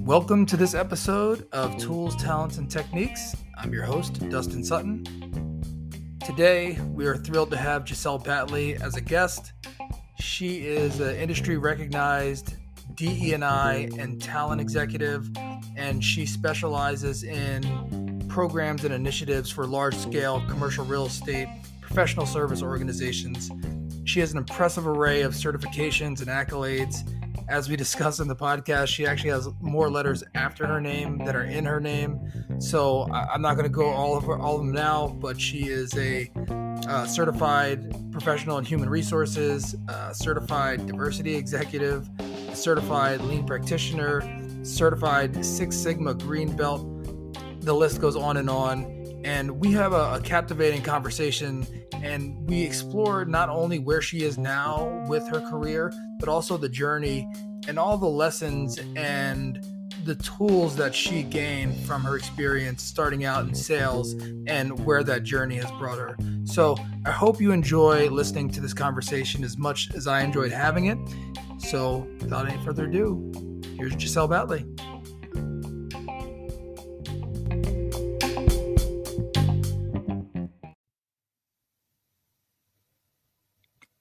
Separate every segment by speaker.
Speaker 1: Welcome to this episode of Tools, Talents, and Techniques. I'm your host, Dustin Sutton. Today, we are thrilled to have Giselle Battley as a guest. She is an industry-recognized DE&I and talent executive, and she specializes in programs and initiatives for large-scale commercial real estate professional service organizations. She has an impressive array of certifications and accolades. As we discussed in the podcast, she actually has more letters after her name than are in her name. So I'm not going to go all of them now, but she is a certified professional in human resources, certified diversity executive, certified lean practitioner, certified Six Sigma green belt. The list goes on. And we have a captivating conversation, and we explore not only where she is now with her career, but also the journey and all the lessons and the tools that she gained from her experience starting out in sales and where that journey has brought her. So I hope you enjoy listening to this conversation as much as I enjoyed having it. So without any further ado, here's Giselle Battley.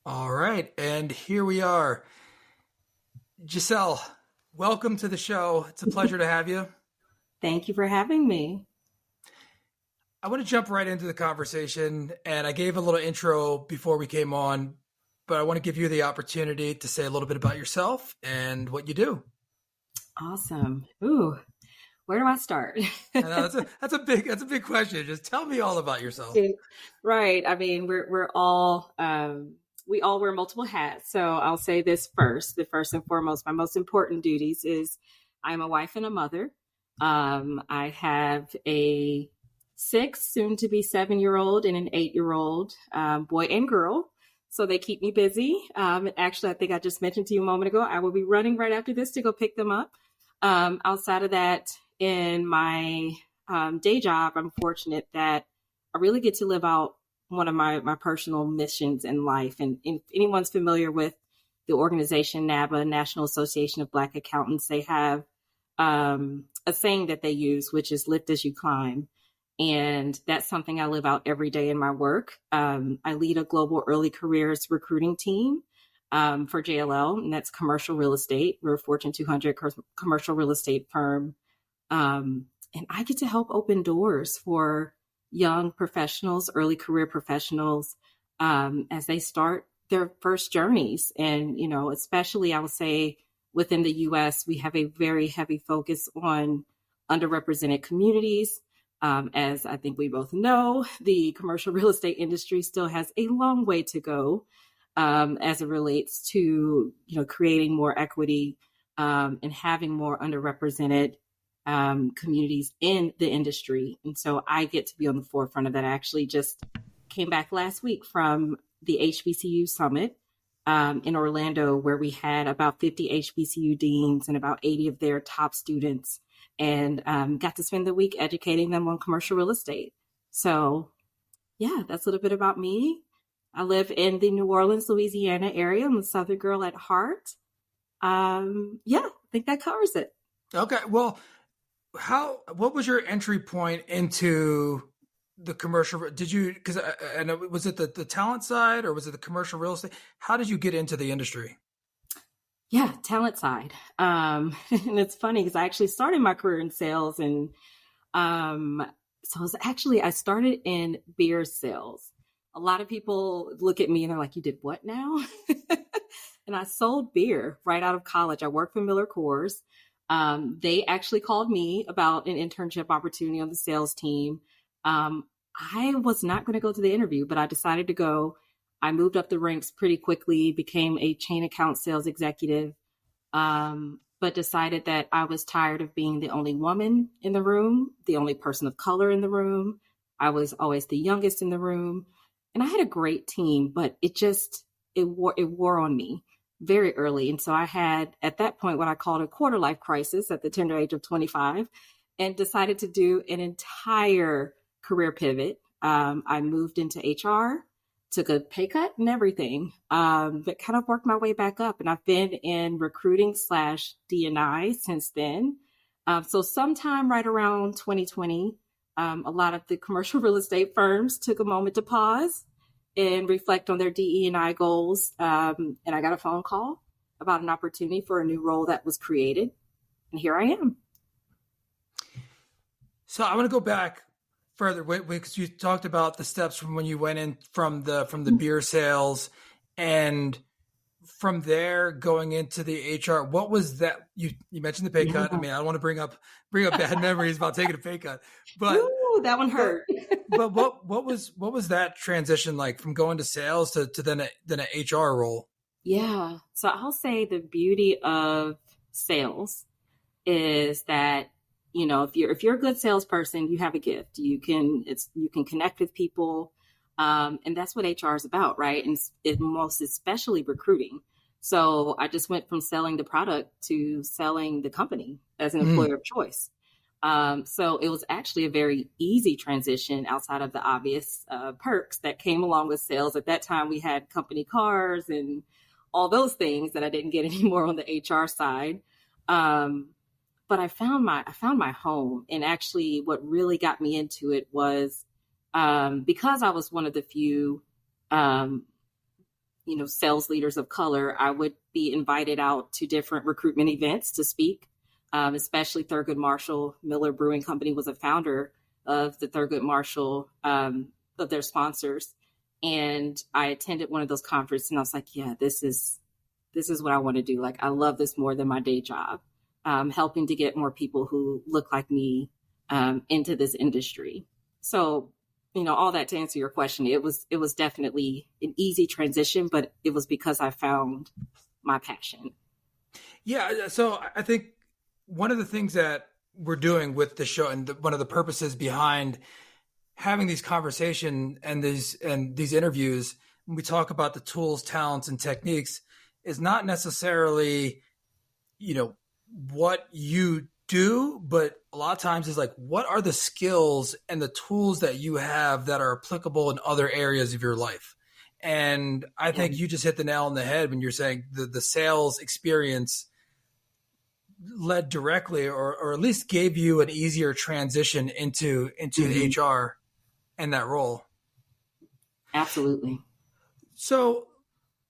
Speaker 1: All right, and here we are. Giselle, welcome to the show. It's a pleasure to have you.
Speaker 2: Thank you for having me.
Speaker 1: I want to jump right into the conversation, and I gave a little intro before we came on, but I want to give you the opportunity to say a little bit about yourself and what you do.
Speaker 2: Awesome. Ooh, where do I start?
Speaker 1: That's a big question. Just tell me all about yourself.
Speaker 2: Right. I mean, we all wear multiple hats. So I'll say this first. The first and foremost, my most important duties is I'm a wife and a mother. I have a 6, soon to be 7-year-old and an 8-year-old boy and girl. So they keep me busy. Actually, I think I just mentioned to you a moment ago, I will be running right after this to go pick them up. Outside of that, in my day job, I'm fortunate that I really get to live out one of my personal missions in life. And if anyone's familiar with the organization NABA, National Association of Black Accountants, they have a saying that they use, which is lift as you climb. And that's something I live out every day in my work. I lead a global early careers recruiting team for JLL, and that's commercial real estate. We're a Fortune 200 commercial real estate firm. And I get to help open doors for young professionals, early career professionals, as they start their first journeys. And, especially I would say within the U.S., we have a very heavy focus on underrepresented communities. As I think we both know, the commercial real estate industry still has a long way to go as it relates to, creating more equity and having more underrepresented communities in the industry. And so I get to be on the forefront of that. I actually just came back last week from the HBCU summit in Orlando, where we had about 50 HBCU deans and about 80 of their top students, and got to spend the week educating them on commercial real estate. So yeah, that's a little bit about me. I live in the New Orleans, Louisiana area. I'm a Southern girl at heart. I think that covers it.
Speaker 1: Okay. Well, what was your entry point into the commercial? Was it the talent side, or was it the commercial real estate? How did you get into the industry?
Speaker 2: Yeah, talent side. And it's funny because I actually started my career in sales, and I started in beer sales. A lot of people look at me and they're like, "You did what now?" And I sold beer right out of college. I worked for Miller Coors. They actually called me about an internship opportunity on the sales team. I was not going to go to the interview, but I decided to go. I moved up the ranks pretty quickly, became a chain account sales executive, but decided that I was tired of being the only woman in the room, the only person of color in the room. I was always the youngest in the room, and I had a great team, but it wore on me very early. And so I had, at that point, what I called a quarter life crisis at the tender age of 25, and decided to do an entire career pivot. I moved into HR, took a pay cut and everything, but kind of worked my way back up. And I've been in recruiting / D&I since then. So sometime right around 2020, a lot of the commercial real estate firms took a moment to pause and reflect on their DE&I goals. And I got a phone call about an opportunity for a new role that was created. And here I am.
Speaker 1: So I want to go back further because you talked about the steps from when you went in from the beer sales, and from there going into the HR. What was that? You mentioned the pay cut. I mean, I don't want to bring up bad memories about taking a pay cut, but
Speaker 2: ooh, that one hurt.
Speaker 1: but what was that transition like from going to sales to then an HR role? Yeah.
Speaker 2: So I'll say the beauty of sales is that, you know, if you're a good salesperson, you have a gift. You can connect with people, and that's what HR is about, right? And most especially recruiting. So I just went from selling the product to selling the company as an employer of choice. So it was actually a very easy transition outside of the obvious perks that came along with sales. At that time, we had company cars and all those things that I didn't get anymore on the HR side. But I found my home. And actually what really got me into it was because I was one of the few, sales leaders of color, I would be invited out to different recruitment events to speak, especially Thurgood Marshall Miller Brewing Company was a founder of the Thurgood Marshall, of their sponsors. And I attended one of those conferences and I was like, yeah, this is what I want to do. Like, I love this more than my day job. Helping to get more people who look like me into this industry. So, all that to answer your question, it was definitely an easy transition, but it was because I found my passion.
Speaker 1: Yeah. So I think one of the things that we're doing with the show and one of the purposes behind having these conversations and these interviews, when we talk about the tools, talents, and techniques, is not necessarily, what you do, but a lot of times is like, what are the skills and the tools that you have that are applicable in other areas of your life? And I think you just hit the nail on the head when you're saying the sales experience led directly or at least gave you an easier transition into HR and that role.
Speaker 2: Absolutely.
Speaker 1: So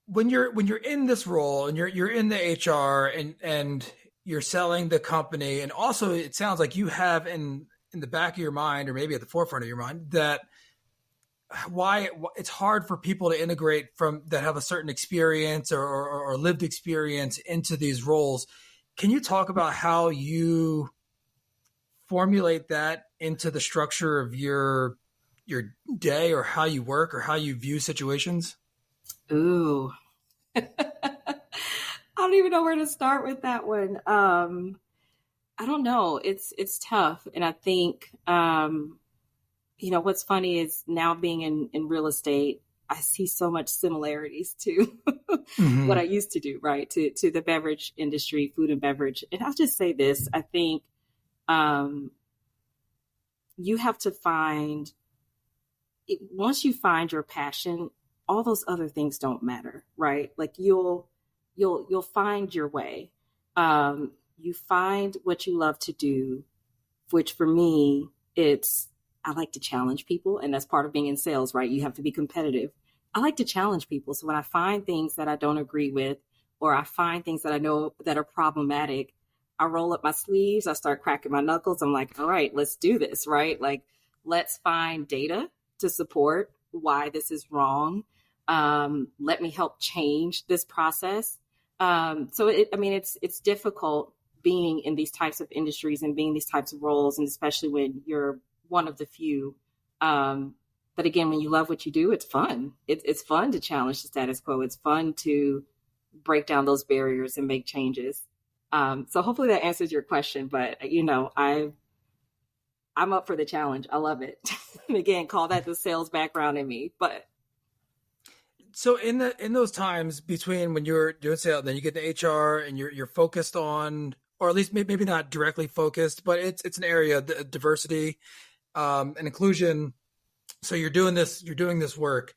Speaker 1: when you're in this role and you're in the HR and you're selling the company, and also it sounds like you have in the back of your mind, or maybe at the forefront of your mind, that why it's hard for people to integrate from that have a certain experience or lived experience into these roles. Can you talk about how you formulate that into the structure of your day, or how you work, or how you view situations?
Speaker 2: Ooh. I don't even know where to start with that one. I don't know. It's tough. And I think, what's funny is now being in real estate, I see so much similarities to what I used to do, right? To the beverage industry, food and beverage. And I'll just say this. I think you have to find, once you find your passion, all those other things don't matter, right? Like you'll find your way. You find what you love to do, which for me, I like to challenge people, and that's part of being in sales, right? You have to be competitive. I like to challenge people. So when I find things that I don't agree with, or I find things that I know that are problematic, I roll up my sleeves, I start cracking my knuckles. I'm like, all right, let's do this, right? Like, let's find data to support why this is wrong. Let me help change this process. So it's difficult being in these types of industries and being these types of roles, and especially when you're one of the few. But again, when you love what you do, it's fun. It's fun to challenge the status quo. It's fun to break down those barriers and make changes. So hopefully that answers your question. But I'm up for the challenge. I love it. And again, call that the sales background in me. But
Speaker 1: so in those times between when you're doing sales, then you get to HR and you're focused on, or at least maybe not directly focused, but it's an area, diversity and inclusion. So you're doing this work.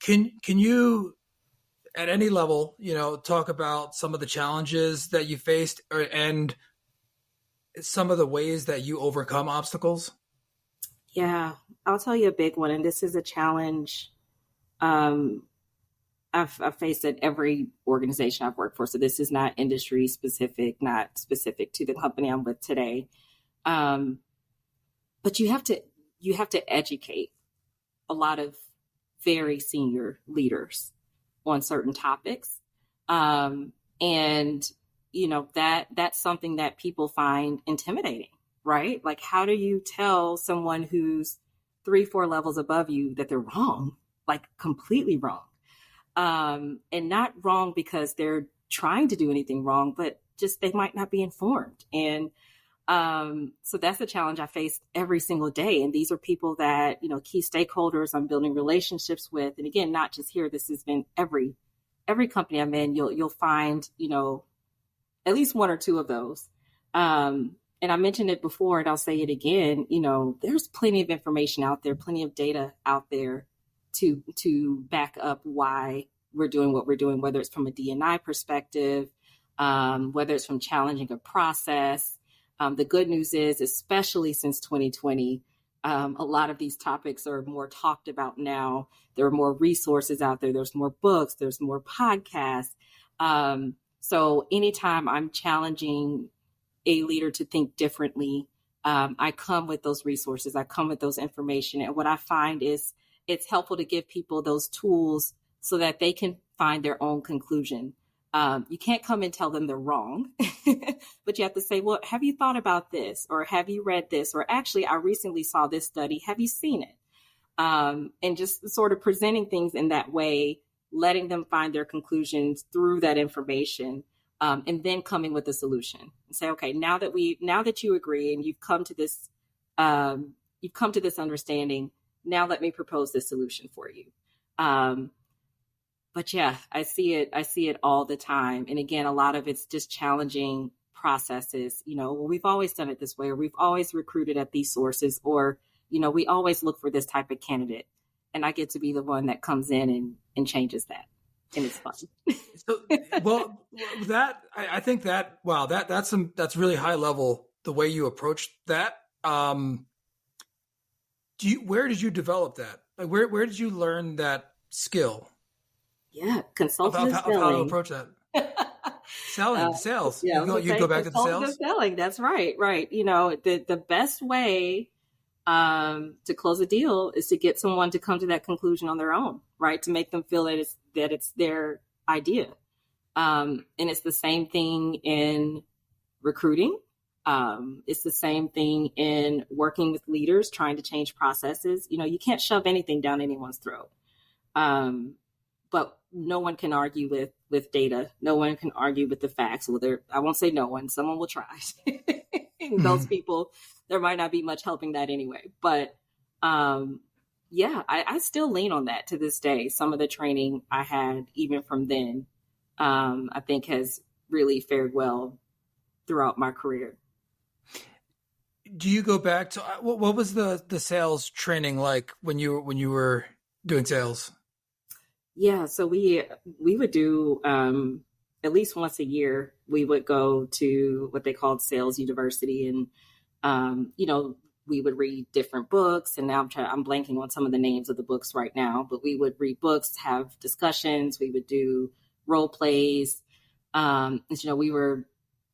Speaker 1: Can you, at any level, talk about some of the challenges that you faced and some of the ways that you overcome obstacles?
Speaker 2: Yeah, I'll tell you a big one, and this is a challenge I've faced at every organization I've worked for. So this is not industry specific, not specific to the company I'm with today. But you have to educate a lot of very senior leaders on certain topics. And that's something that people find intimidating, right? Like, how do you tell someone who's 3-4 levels above you that they're wrong, like completely wrong? And not wrong because they're trying to do anything wrong, but just they might not be informed. And so that's a challenge I face every single day. And these are people that, key stakeholders I'm building relationships with. And again, not just here, this has been every company I'm in, you'll find, at least 1 or 2 of those. And I mentioned it before, and I'll say it again, there's plenty of information out there, plenty of data out there to back up why we're doing what we're doing, whether it's from a D&I perspective, whether it's from challenging a process. The good news is, especially since 2020, a lot of these topics are more talked about now. There are more resources out there. There's more books. There's more podcasts. So anytime I'm challenging a leader to think differently, I come with those resources. I come with those information. And what I find is it's helpful to give people those tools so that they can find their own conclusion. You can't come and tell them they're wrong, but you have to say, well, have you thought about this? Or have you read this? Or actually, I recently saw this study. Have you seen it? And just sort of presenting things in that way, letting them find their conclusions through that information, and then coming with a solution and say, okay, now that you agree and you've come to this understanding, now let me propose this solution for you. But yeah, I see it all the time. And again, a lot of it's just challenging processes. We've always done it this way, or we've always recruited at these sources, or, we always look for this type of candidate. And I get to be the one that comes in and changes that. And it's fun.
Speaker 1: So, well, I think that, wow, that's really high level, the way you approached that. Where did you develop that? Like, where did you learn that skill?
Speaker 2: Yeah, consultative
Speaker 1: selling. Of how to approach that. Sales.
Speaker 2: Yeah,
Speaker 1: you go back to the sales.
Speaker 2: Selling. That's right. The best way to close a deal is to get someone to come to that conclusion on their own, right? To make them feel that it's their idea. And it's the same thing in recruiting. It's the same thing in working with leaders, trying to change processes. You can't shove anything down anyone's throat. But no one can argue with data. No one can argue with the facts. Well, I won't say no one. Someone will try. Those people, there might not be much helping that anyway. But I still lean on that to this day. Some of the training I had, even from then, I think has really fared well throughout my career.
Speaker 1: Do you go back to what was the sales training like when you were doing sales?
Speaker 2: Yeah, so we would do at least once a year. We would go to what they called Sales University, and we would read different books. And now I'm blanking on some of the names of the books right now, but we would read books, have discussions. We would do role plays. We were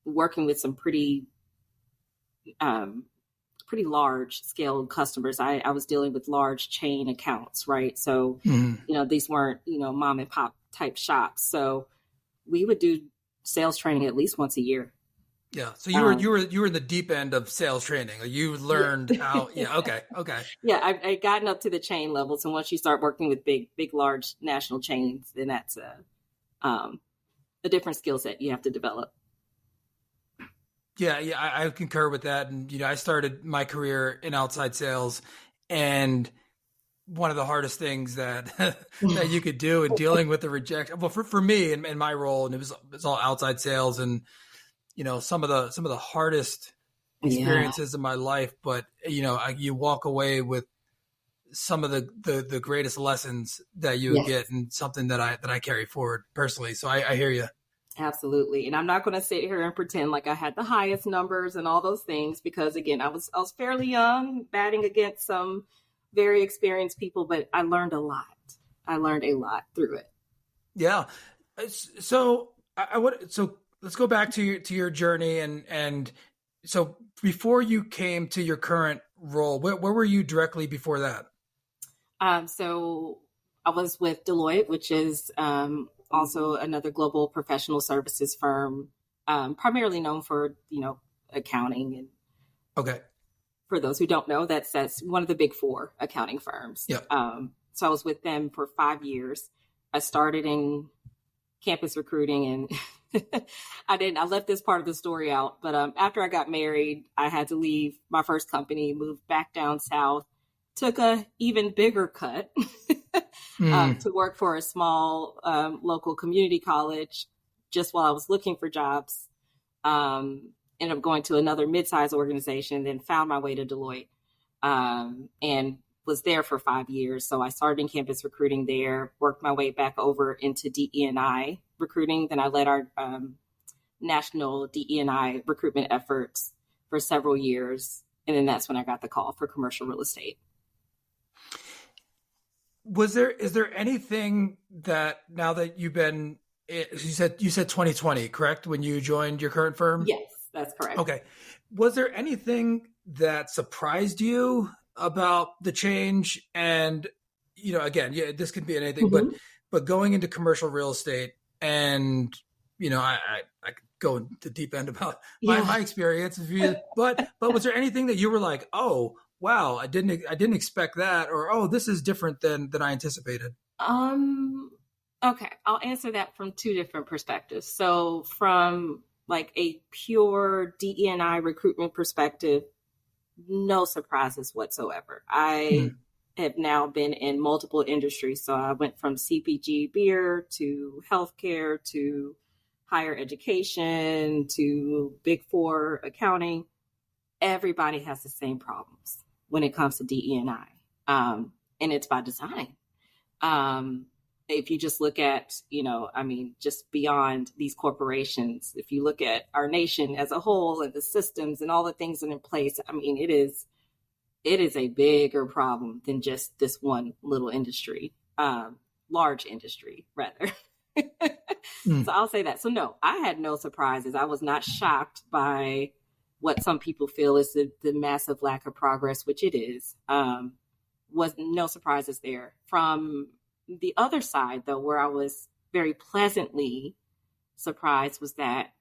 Speaker 2: working with some pretty large scale customers. I was dealing with large chain accounts, right? So, these weren't, mom and pop type shops. So we would do sales training at least once a year.
Speaker 1: Yeah. So you were in the deep end of sales training. You learned how. Yeah. Okay.
Speaker 2: Yeah. I gotten up to the chain level. So once you start working with big, large national chains, then that's a different skill set you have to develop.
Speaker 1: Yeah, I concur with that. And, I started my career in outside sales, and one of the hardest things that that you could do in dealing with the rejection, well, for me in my role, and it was all outside sales, and, some of the hardest experiences in my life, but, you walk away with some of the greatest lessons that you would get, and something that I carry forward personally. So I hear you.
Speaker 2: Absolutely. And I'm not going to sit here and pretend like I had the highest numbers and all those things, because again, I was fairly young, batting against some very experienced people, but I learned a lot. I learned a lot through it.
Speaker 1: Yeah. So so let's go back to your journey, and so before you came to your current role, where were you directly before that?
Speaker 2: So I was with Deloitte, which is also another global professional services firm, primarily known for, accounting. And
Speaker 1: okay,
Speaker 2: for those who don't know, that's one of the big four accounting firms.
Speaker 1: Yeah.
Speaker 2: So I was with them for 5 years. I started in campus recruiting, and I left this part of the story out, but after I got married, I had to leave my first company, moved back down south, took a even bigger cut to work for a small local community college just while I was looking for jobs. Ended up going to another mid-sized organization, then found my way to Deloitte, and was there for 5 years. So I started in campus recruiting there, worked my way back over into DE&I recruiting. Then I led our national DE&I recruitment efforts for several years. And then that's when I got the call for commercial real estate.
Speaker 1: Is there anything that, now that you've been, you said 2020, correct? When you joined your current firm?
Speaker 2: Yes, that's correct.
Speaker 1: Okay. Was there anything that surprised you about the change? And, again, this could be anything, but going into commercial real estate, and, I could go into the deep end about my experience, but was there anything that you were like, oh, wow, I didn't expect that, or, oh, this is different than I anticipated?
Speaker 2: Okay. I'll answer that from two different perspectives. So from like a pure DE&I recruitment perspective, no surprises whatsoever. I have now been in multiple industries. So I went from CPG beer to healthcare to higher education to Big Four accounting. Everybody has the same problems when it comes to DE&I. And it's by design. If you just look at, just beyond these corporations, if you look at our nation as a whole and the systems and all the things that are in place, it is a bigger problem than just this one little industry, large industry, rather. So I'll say that. So no, I had no surprises. I was not shocked by what some people feel is the massive lack of progress, which it is. Was no surprises there. From the other side, though, where I was very pleasantly surprised, was that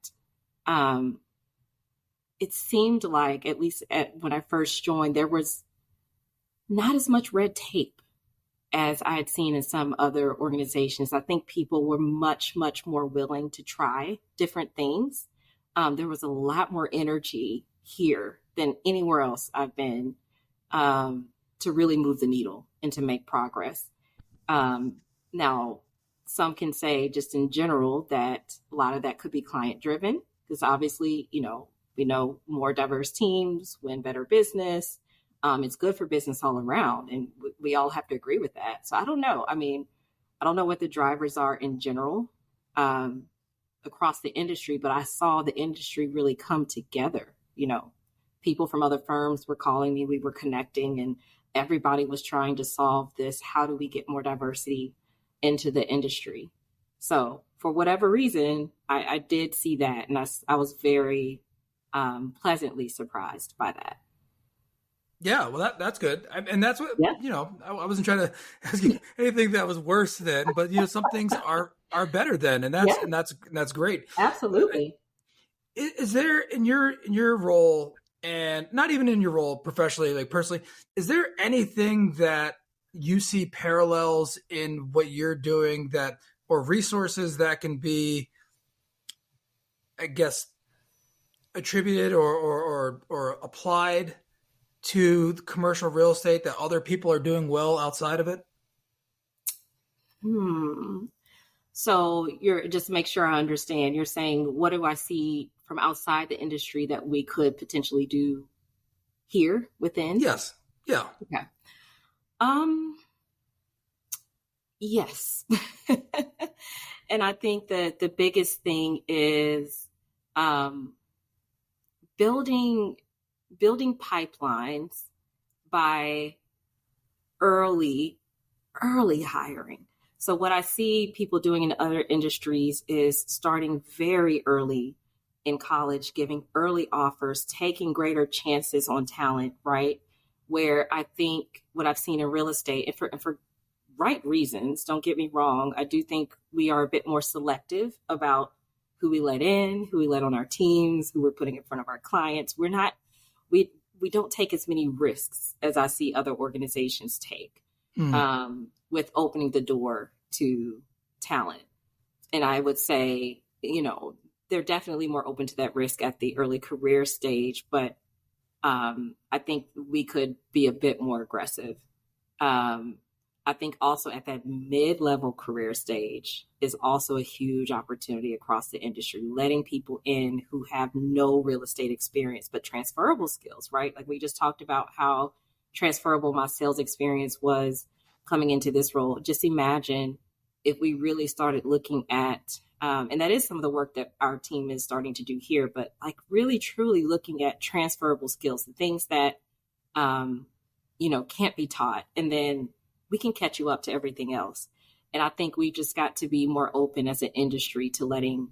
Speaker 2: it seemed like, at least when I first joined, there was not as much red tape as I had seen in some other organizations. I think people were much, much more willing to try different things. There was a lot more energy here than anywhere else I've been to really move the needle and to make progress. Now, some can say just in general that a lot of that could be client driven, because obviously, we know more diverse teams win better business. It's good for business all around, and we all have to agree with that. So I don't know. I don't know what the drivers are in general across the industry, but I saw the industry really come together. People from other firms were calling me, we were connecting, and everybody was trying to solve this. How do we get more diversity into the industry? So for whatever reason, I did see that, and I was very pleasantly surprised by that.
Speaker 1: Yeah, well, that's good. And that's what, I wasn't trying to ask you anything that was worse than, but, some things are better than, and that's great.
Speaker 2: Absolutely.
Speaker 1: Is there in your role, and not even in your role professionally, like personally, is there anything that you see parallels in what you're doing or resources that can be, I guess, attributed or applied to commercial real estate that other people are doing well outside of it?
Speaker 2: So you're, just to make sure I understand, you're saying, what do I see from outside the industry that we could potentially do here within?
Speaker 1: Yes. Yeah.
Speaker 2: Okay. Yes. And I think that the biggest thing is um, building pipelines by early hiring. So what I see people doing in other industries is starting very early in college, giving early offers, taking greater chances on talent, right? Where I think what I've seen in real estate, and for right reasons, don't get me wrong, I do think we are a bit more selective about who we let in, who we let on our teams, who we're putting in front of our clients. We don't take as many risks as I see other organizations take with opening the door to talent. And I would say, they're definitely more open to that risk at the early career stage, but I think we could be a bit more aggressive. I think also at that mid-level career stage is also a huge opportunity across the industry, letting people in who have no real estate experience, but transferable skills, right? Like we just talked about how transferable my sales experience was coming into this role. Just imagine if we really started looking at, and that is some of the work that our team is starting to do here, but like really truly looking at transferable skills, the things that, can't be taught. And then we can catch you up to everything else. And I think we just got to be more open as an industry to letting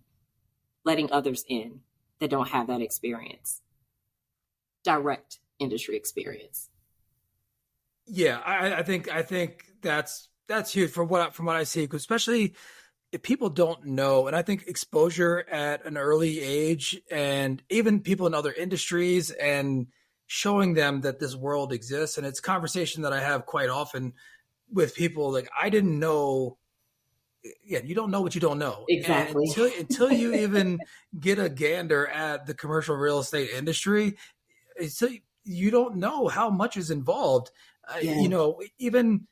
Speaker 2: others in that don't have that experience, direct industry experience.
Speaker 1: Yeah, I think that's huge from what I see, especially if people don't know. And I think exposure at an early age, and even people in other industries, and showing them that this world exists. And it's a conversation that I have quite often with people. Like, I didn't know. Yeah, you don't know what you don't know.
Speaker 2: Exactly.
Speaker 1: And until you even get a gander at the commercial real estate industry, so you don't know how much is involved. Even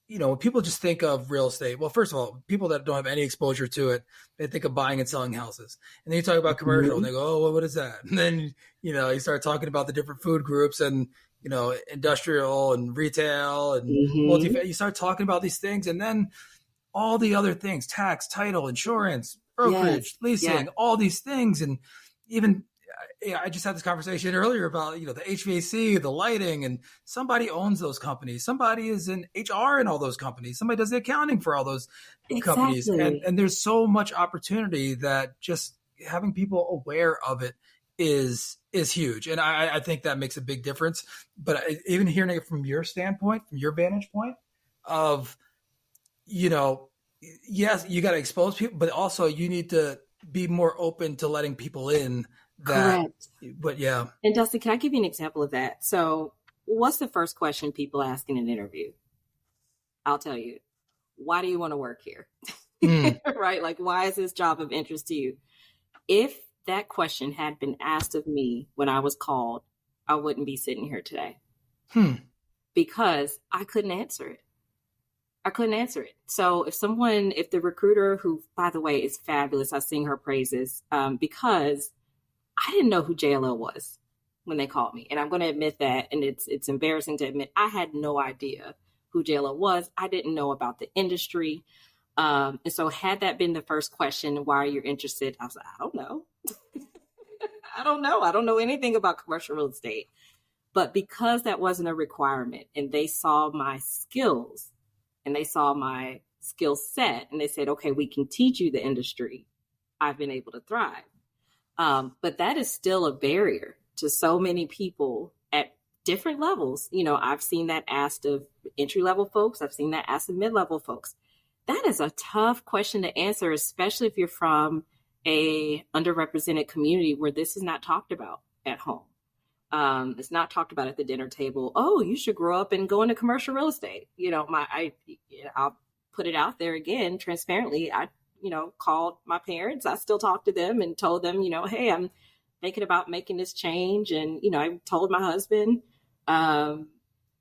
Speaker 1: when people just think of real estate, well, first of all, people that don't have any exposure to it, they think of buying and selling houses. And then you talk about commercial, and they go, oh, well, what is that? And then, you start talking about the different food groups and, industrial and retail and multi-family. You start talking about these things, and then all the other things, tax, title, insurance, brokerage, leasing, all these things. And even, I just had this conversation earlier about, the HVAC, the lighting, and somebody owns those companies. Somebody is in HR in all those companies. Somebody does the accounting for all those companies. And there's so much opportunity that just having people aware of it is huge. And I think that makes a big difference. But even hearing it from your standpoint, from your vantage point of, yes, you got to expose people, but also you need to be more open to letting people in.
Speaker 2: Correct.
Speaker 1: But yeah.
Speaker 2: And Dustin, can I give you an example of that? So what's the first question people ask in an interview? I'll tell you. Why do you want to work here? Right? Like, why is this job of interest to you? If that question had been asked of me when I was called, I wouldn't be sitting here today. Because I couldn't answer it. So if the recruiter, who, by the way, is fabulous, I sing her praises, because I didn't know who JLL was when they called me. And I'm going to admit that. And it's embarrassing to admit I had no idea who JLL was. I didn't know about the industry. And so had that been the first question, why are you interested? I was like, I don't know. I don't know anything about commercial real estate. But because that wasn't a requirement, and they saw my skills and they saw my skill set, and they said, okay, we can teach you the industry, I've been able to thrive. But that is still a barrier to so many people at different levels. I've seen that asked of entry-level folks. I've seen that asked of mid-level folks. That is a tough question to answer, especially if you're from a underrepresented community where this is not talked about at home. It's not talked about at the dinner table. Oh, you should grow up and go into commercial real estate. I'll put it out there again, transparently. I called my parents. I still talk to them and told them, hey, I'm thinking about making this change. And, I told my husband, and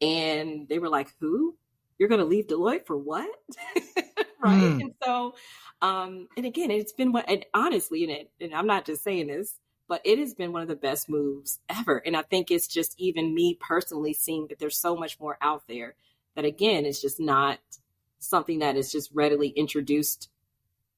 Speaker 2: they were like, who? You're going to leave Deloitte for what? Right. And so, and again, it's been honestly, and I'm not just saying this, but it has been one of the best moves ever. And I think it's just even me personally seeing that there's so much more out there that, again, is just not something that is just readily introduced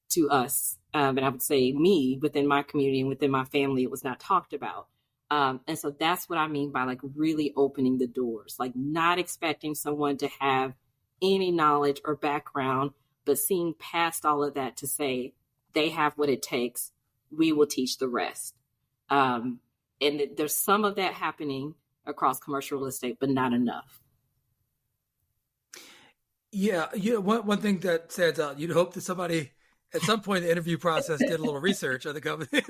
Speaker 2: to us. And I would say me within my community and within my family, it was not talked about. And so that's what I mean by like really opening the doors, like not expecting someone to have any knowledge or background, but seeing past all of that to say they have what it takes. We will teach the rest. And there's some of that happening across commercial real estate, but not enough.
Speaker 1: Yeah. One thing that stands out, you'd hope that somebody at some point in the interview process did a little research on the company.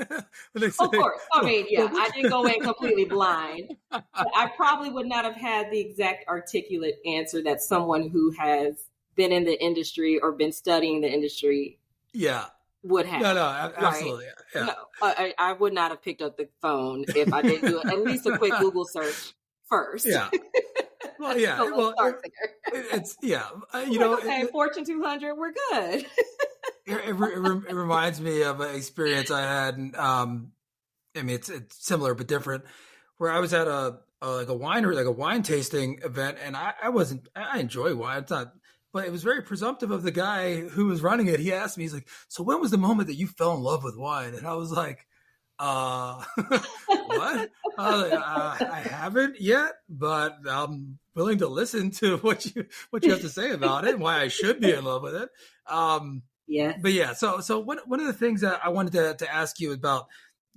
Speaker 2: Of course. I mean, yeah, I didn't go in completely blind. But I probably would not have had the exact articulate answer that someone who has been in the industry or been studying the industry would have.
Speaker 1: No, absolutely.
Speaker 2: Right? Yeah. No, I would not have picked up the phone if I didn't do at least a quick Google search first.
Speaker 1: Yeah. Well, yeah.
Speaker 2: So
Speaker 1: it's
Speaker 2: okay, Fortune 200, we're good.
Speaker 1: It reminds me of an experience I had, and I mean it's similar but different, where I was at a winery, like a wine tasting event, and I enjoy wine, but it was very presumptive of the guy who was running it. He asked me, he's like, "So when was the moment that you fell in love with wine?" And I was like, what? I haven't yet, but I'm willing to listen to what you have to say about it and why I should be in love with it.
Speaker 2: Yeah.
Speaker 1: But yeah, so one of the things that I wanted to ask you about,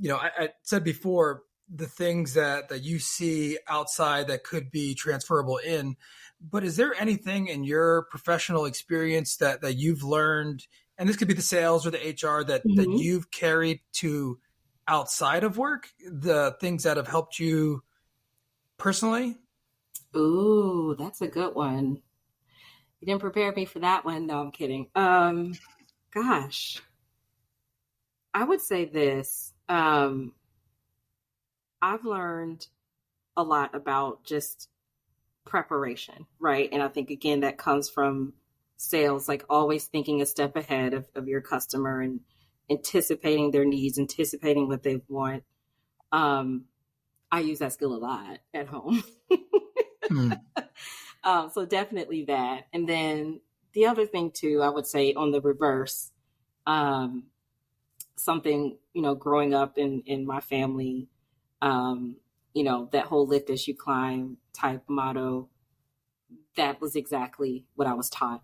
Speaker 1: I said before, the things that you see outside that could be transferable in, but is there anything in your professional experience that you've learned, and this could be the sales or the HR that you've carried to outside of work, the things that have helped you personally?
Speaker 2: Ooh, that's a good one. You didn't prepare me for that one. No, I'm kidding. Gosh, I would say this. I've learned a lot about just preparation, right? And I think, again, that comes from sales, like always thinking a step ahead of your customer and anticipating their needs, anticipating what they want. I use that skill a lot at home. So definitely that. And then the other thing too, I would say on the reverse, something, growing up in my family, that whole lift as you climb type motto, that was exactly what I was taught.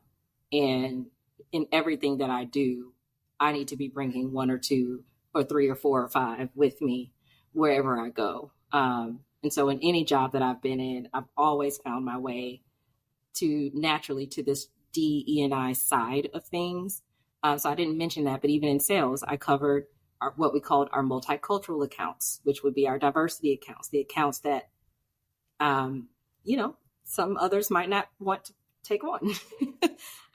Speaker 2: And in everything that I do, I need to be bringing 1 or 2 or 3 or 4 or 5 with me wherever I go. And so in any job that I've been in, I've always found my way naturally to this DE&I side of things. So I didn't mention that, but even in sales, I covered what we called our multicultural accounts, which would be our diversity accounts, the accounts that, some others might not want to take on.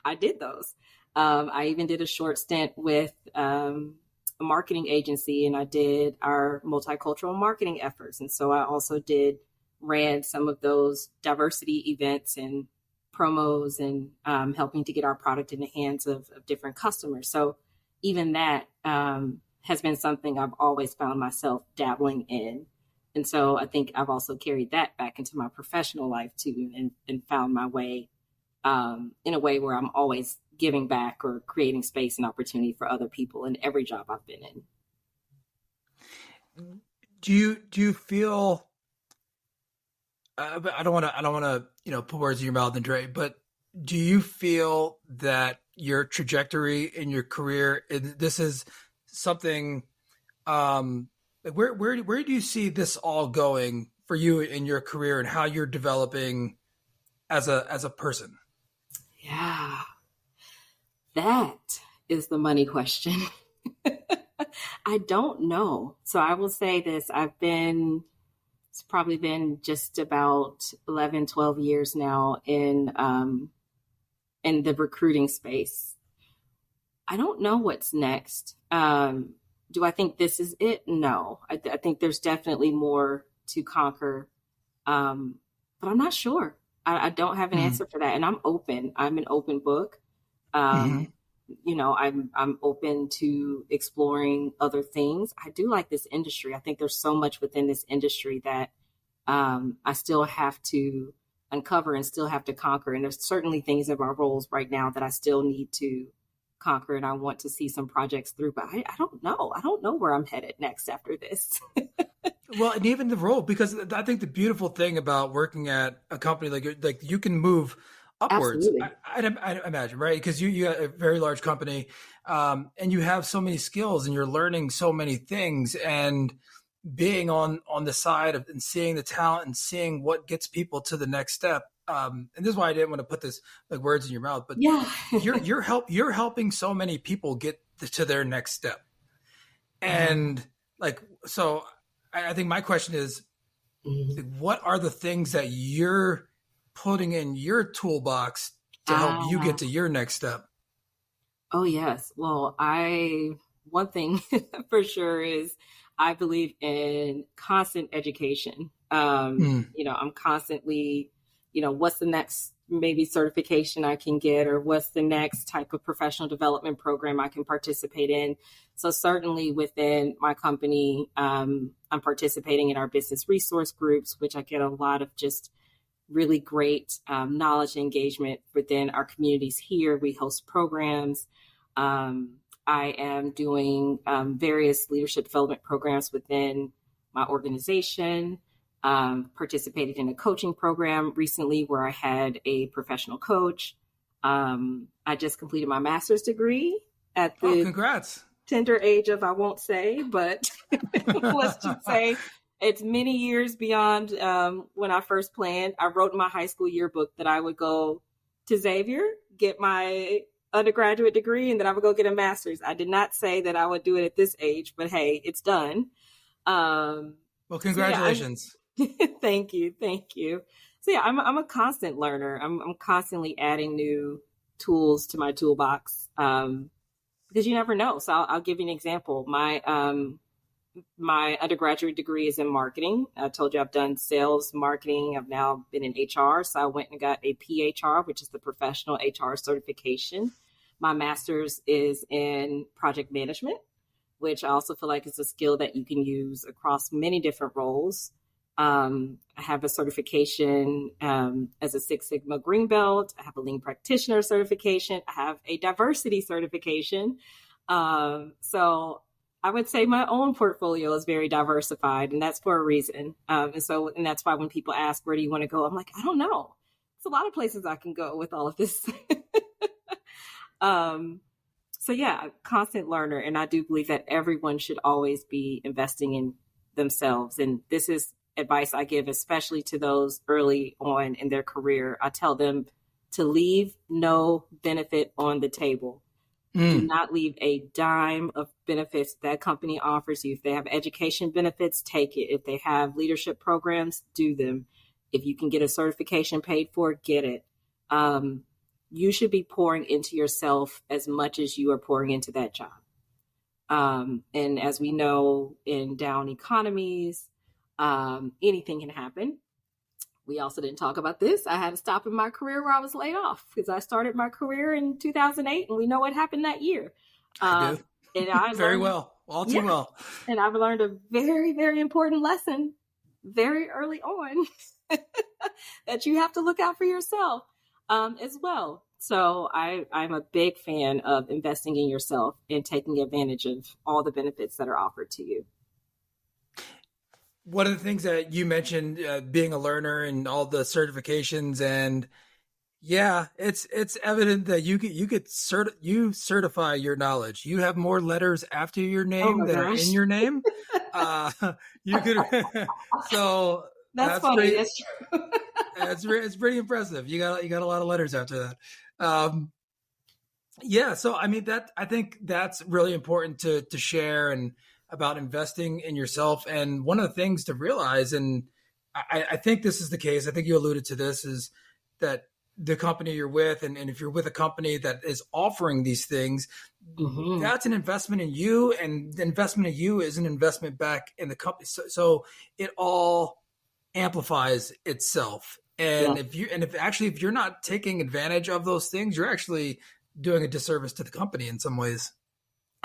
Speaker 2: I did those. I even did a short stint with a marketing agency, and I did our multicultural marketing efforts. And so I also ran some of those diversity events and promos and helping to get our product in the hands of different customers. So even that has been something I've always found myself dabbling in. And so I think I've also carried that back into my professional life too, and found my way in a way where I'm always giving back or creating space and opportunity for other people in every job I've been in.
Speaker 1: Do you feel, I don't want to, put words in your mouth, Andre, but do you feel that your trajectory in your career, this is something, where do you see this all going for you in your career and how you're developing as a person?
Speaker 2: Yeah, that is the money question. I don't know. So I will say this, it's probably been just about 11, 12 years now in the recruiting space. I don't know what's next. Do I think this is it? No, I think there's definitely more to conquer. But I'm not sure. I don't have an answer for that. And I'm open. I'm an open book. I'm open to exploring other things. I do like this industry. I think there's so much within this industry that I still have to uncover and still have to conquer. And there's certainly things in my roles right now that I still need to conquer, and I want to see some projects through, but I don't know. I don't know where I'm headed next after this.
Speaker 1: Well, and even the role, because I think the beautiful thing about working at a company like you can move upwards. I imagine, right? Because you got a very large company, and you have so many skills, and you're learning so many things, and being on the side of and seeing the talent and seeing what gets people to the next step. And this is why I didn't want to put this like words in your mouth, but
Speaker 2: yeah,
Speaker 1: you're helping so many people get to their next step. And like, so I think my question is, what are the things that you're putting in your toolbox to help you get to your next step?
Speaker 2: Oh, yes. Well, one thing for sure is I believe in constant education. You know, I'm constantly, you know, what's the next maybe certification I can get, or what's the next type of professional development program I can participate in. So certainly within my company, I'm participating in our business resource groups, which I get a lot of just really great knowledge and engagement within our communities here. We host programs. I am doing various leadership development programs within my organization. Participated in a coaching program recently where I had a professional coach. I just completed my master's degree at the
Speaker 1: congrats.
Speaker 2: Tender age of, I won't say, but let's just say it's many years beyond when I first planned. I wrote in my high school yearbook that I would go to Xavier, get my undergraduate degree, and then I would go get a master's. I did not say that I would do it at this age, but hey, it's done.
Speaker 1: Well, congratulations.
Speaker 2: So yeah, thank you. So yeah, I'm a constant learner. I'm constantly adding new tools to my toolbox because you never know. So I'll give you an example. My undergraduate degree is in marketing. I told you I've done sales, marketing. I've now been in HR. So I went and got a PHR, which is the professional HR certification. My master's is in project management, which I also feel like is a skill that you can use across many different roles. I have a certification as a Six Sigma Green Belt. I have a Lean Practitioner certification. I have a diversity certification. So I would say my own portfolio is very diversified, and that's for a reason. And that's why when people ask, where do you want to go? I'm like, I don't know. It's a lot of places I can go with all of this. So yeah, constant learner. And I do believe that everyone should always be investing in themselves. And this is advice I give, especially to those early on in their career. I tell them to leave no benefit on the table. Do not leave a dime of benefits that company offers you. If they have education benefits, take it. If they have leadership programs, do them. If you can get a certification paid for, get it. You should be pouring into yourself as much as you are pouring into that job. And as we know, in down economies, anything can happen. We also didn't talk about this. I had to stop in my career where I was laid off because I started my career in 2008, and we know what happened that year.
Speaker 1: I do.
Speaker 2: And I
Speaker 1: very
Speaker 2: learned,
Speaker 1: well, all too well.
Speaker 2: And I've learned a very, very important lesson very early on that you have to look out for yourself as well. So I'm a big fan of investing in yourself and taking advantage of all the benefits that are offered to you.
Speaker 1: One of the things that you mentioned, being a learner and all the certifications, and yeah, it's evident that you certify your knowledge. You have more letters after your name that are in your name. You could, so
Speaker 2: that's funny.
Speaker 1: Pretty,
Speaker 2: that's true.
Speaker 1: it's pretty impressive. You got a lot of letters after that. Yeah, so I mean I think that's really important to share and about investing in yourself. And one of the things to realize, and I think this is the case, I think you alluded to this, is that the company you're with, and if you're with a company that is offering these things, that's an investment in you, and the investment in you is an investment back in the company. So it all amplifies itself. And if you're not taking advantage of those things, you're actually doing a disservice to the company in some ways.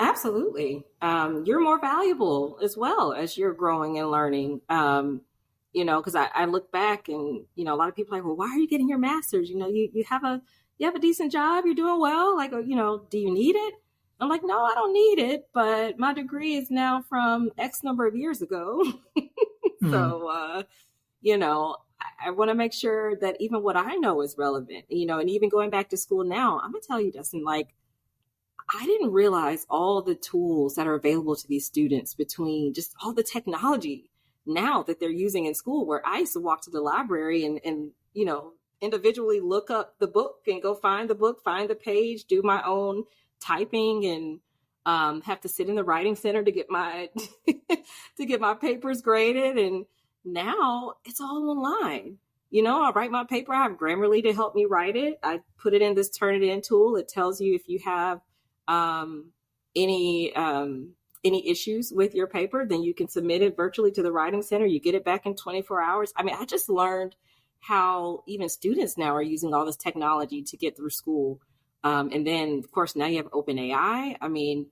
Speaker 2: Absolutely. You're more valuable as well as you're growing and learning. because I look back and, a lot of people are like, well, why are you getting your master's? You have a decent job, you're doing well. Like, do you need it? I'm like, no, I don't need it, but my degree is now from X number of years ago. So, I want to make sure that even what I know is relevant, and even going back to school now, I'm going to tell you, Dustin, like, I didn't realize all the tools that are available to these students between just all the technology now that they're using in school, where I used to walk to the library and individually look up the book and go find the book, find the page, do my own typing, and have to sit in the writing center to get my to get my papers graded. And now it's all online. I write my paper. I have Grammarly to help me write it. I put it in this Turnitin tool. It tells you if you have any issues with your paper, then you can submit it virtually to the writing center. You get it back in 24 hours. I mean, I just learned how even students now are using all this technology to get through school. And then, of course, now you have OpenAI. I mean,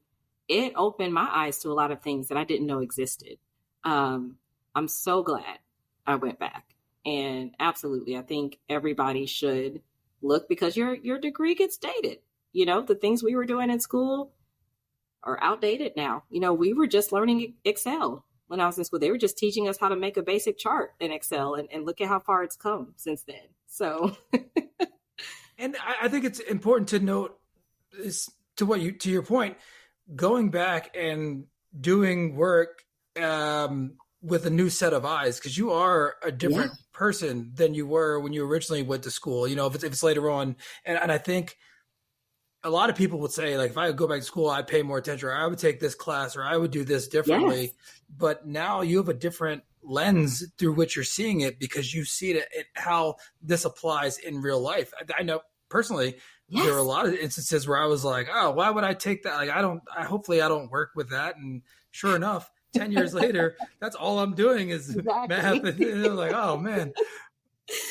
Speaker 2: it opened my eyes to a lot of things that I didn't know existed. I'm so glad I went back. And absolutely, I think everybody should look, because your degree gets dated. The things we were doing in school are outdated now. We were just learning Excel when I was in school. They were just teaching us how to make a basic chart in Excel, and look at how far it's come since then. So,
Speaker 1: and I think it's important to note is to your point, going back and doing work with a new set of eyes, because you are a different person than you were when you originally went to school. If it's later on, and I think a lot of people would say, like, if I go back to school, I'd pay more attention, or I would take this class, or I would do this differently. Yes. But now you have a different lens through which you're seeing it, because you see it how this applies in real life. I know personally, there are a lot of instances where I was like, oh, why would I take that? Like, hopefully I don't work with that. And sure enough, 10 years later, that's all I'm doing is math. And they're like, oh man.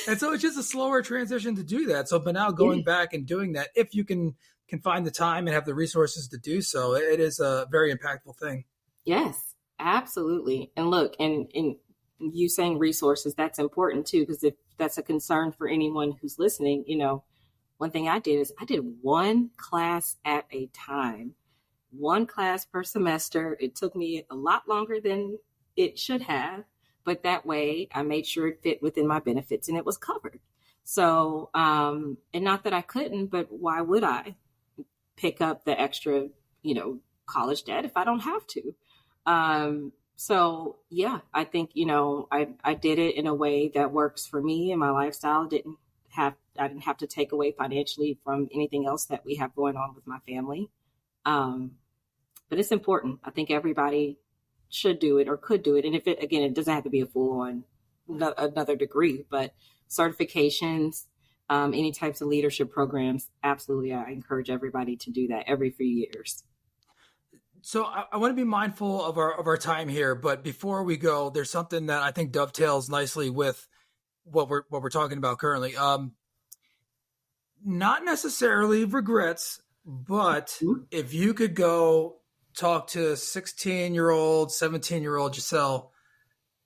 Speaker 1: And so it's just a slower transition to do that. So, but now going back and doing that, if you can find the time and have the resources to do so, it is a very impactful thing.
Speaker 2: Yes, absolutely. And look, and you saying resources, that's important too, because if that's a concern for anyone who's listening, one thing I did is I did one class at a time, one class per semester. It took me a lot longer than it should have, but that way I made sure it fit within my benefits and it was covered. So, and not that I couldn't, but why would I pick up the extra, college debt if I don't have to? So yeah, I think, I did it in a way that works for me and my lifestyle. I didn't have to take away financially from anything else that we have going on with my family. But it's important. I think everybody should do it or could do it. And if it doesn't have to be a full on another degree, but certifications, any types of leadership programs, absolutely. I encourage everybody to do that every few years.
Speaker 1: So I want to be mindful of our time here, but before we go, there's something that I think dovetails nicely with what we're talking about currently. Not necessarily regrets, but if you could go talk to 16-year-old, 17-year-old Giselle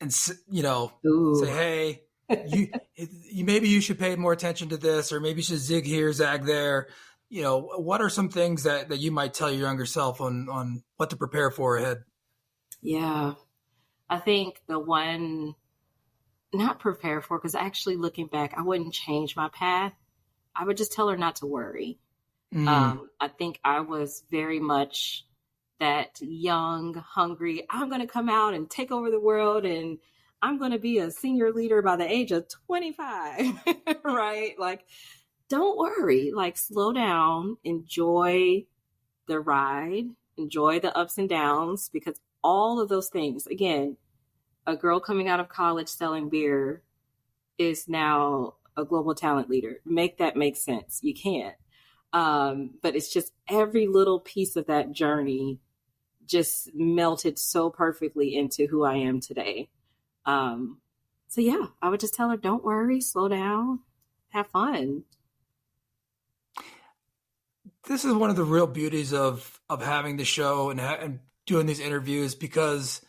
Speaker 1: and, say, hey, you maybe you should pay more attention to this, or maybe you should zig here, zag there. What are some things that you might tell your younger self on what to prepare for ahead?
Speaker 2: Yeah, I think the one, not prepare for, because actually looking back, I wouldn't change my path. I would just tell her not to worry. I think I was very much that young, hungry, I'm going to come out and take over the world, and I'm going to be a senior leader by the age of 25, right? Like, don't worry, like, slow down, enjoy the ride, enjoy the ups and downs, because all of those things, again, a girl coming out of college selling beer is now a global talent leader. Make that make sense. You can't. But it's just every little piece of that journey just melted so perfectly into who I am today. So yeah, I would just tell her, don't worry, slow down, have fun.
Speaker 1: This is one of the real beauties of having the show and doing these interviews, because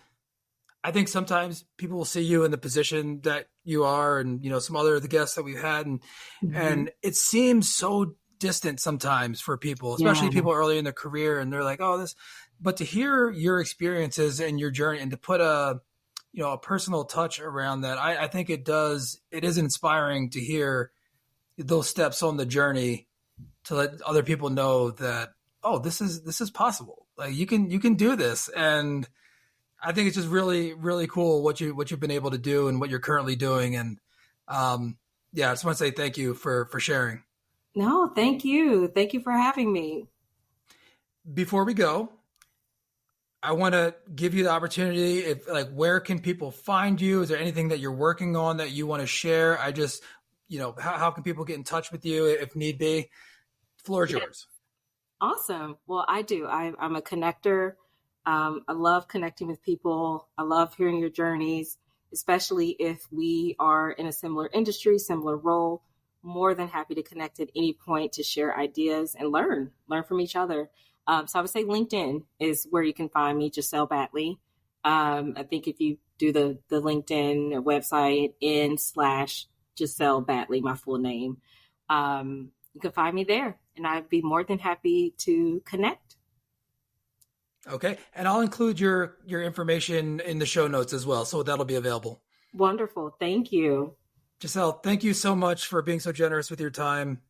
Speaker 1: I think sometimes people will see you in the position that you are, and some other of the guests that we've had, and it seems so distant sometimes for people, especially people early in their career, and they're like, oh, this. But to hear your experiences and your journey, and to put a personal touch around that, I think it is inspiring to hear those steps on the journey to let other people know that, oh, this is possible. Like you can do this. And I think it's just really, really cool what you've been able to do and what you're currently doing. And I just want to say thank you for sharing.
Speaker 2: No, thank you. Thank you for having me.
Speaker 1: Before we go, I want to give you the opportunity, where can people find you? Is there anything that you're working on that you want to share? How can people get in touch with you if need be? The floor is yours.
Speaker 2: Awesome. Well, I do. I'm a connector. I love connecting with people. I love hearing your journeys, especially if we are in a similar industry, similar role. More than happy to connect at any point to share ideas and learn from each other. So I would say LinkedIn is where you can find me, Giselle Battley. I think if you do the LinkedIn website /Giselle Battley, my full name, you can find me there, and I'd be more than happy to connect.
Speaker 1: Okay. And I'll include your information in the show notes as well. So that'll be available.
Speaker 2: Wonderful. Thank you.
Speaker 1: Giselle, thank you so much for being so generous with your time.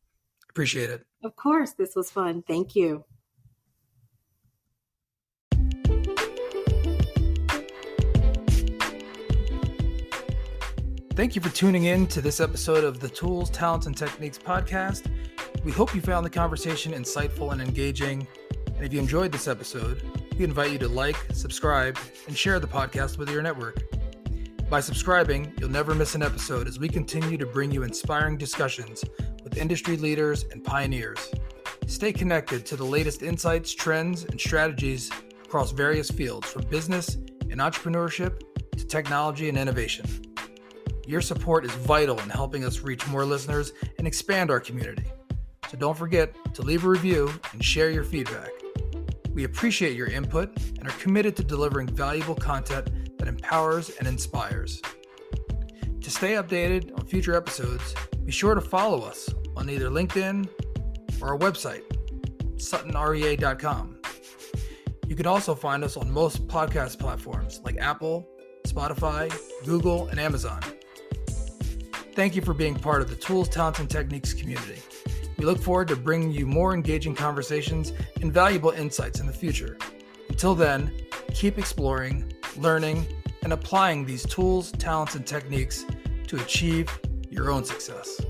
Speaker 1: Appreciate it.
Speaker 2: Of course. This was fun. Thank you.
Speaker 1: Thank you for tuning in to this episode of the Tools, Talents, and Techniques podcast. We hope you found the conversation insightful and engaging. And if you enjoyed this episode, we invite you to like, subscribe, and share the podcast with your network. By subscribing, you'll never miss an episode as we continue to bring you inspiring discussions with industry leaders and pioneers. Stay connected to the latest insights, trends, and strategies across various fields, from business and entrepreneurship to technology and innovation. Your support is vital in helping us reach more listeners and expand our community. So don't forget to leave a review and share your feedback. We appreciate your input and are committed to delivering valuable content that empowers and inspires. To stay updated on future episodes, be sure to follow us on either LinkedIn or our website, suttonrea.com. You can also find us on most podcast platforms like Apple, Spotify, Google, and Amazon. Thank you for being part of the Tools, Talents, and Techniques community. We look forward to bringing you more engaging conversations and valuable insights in the future. Until then, keep exploring, learning, and applying these tools, talents, and techniques to achieve your own success.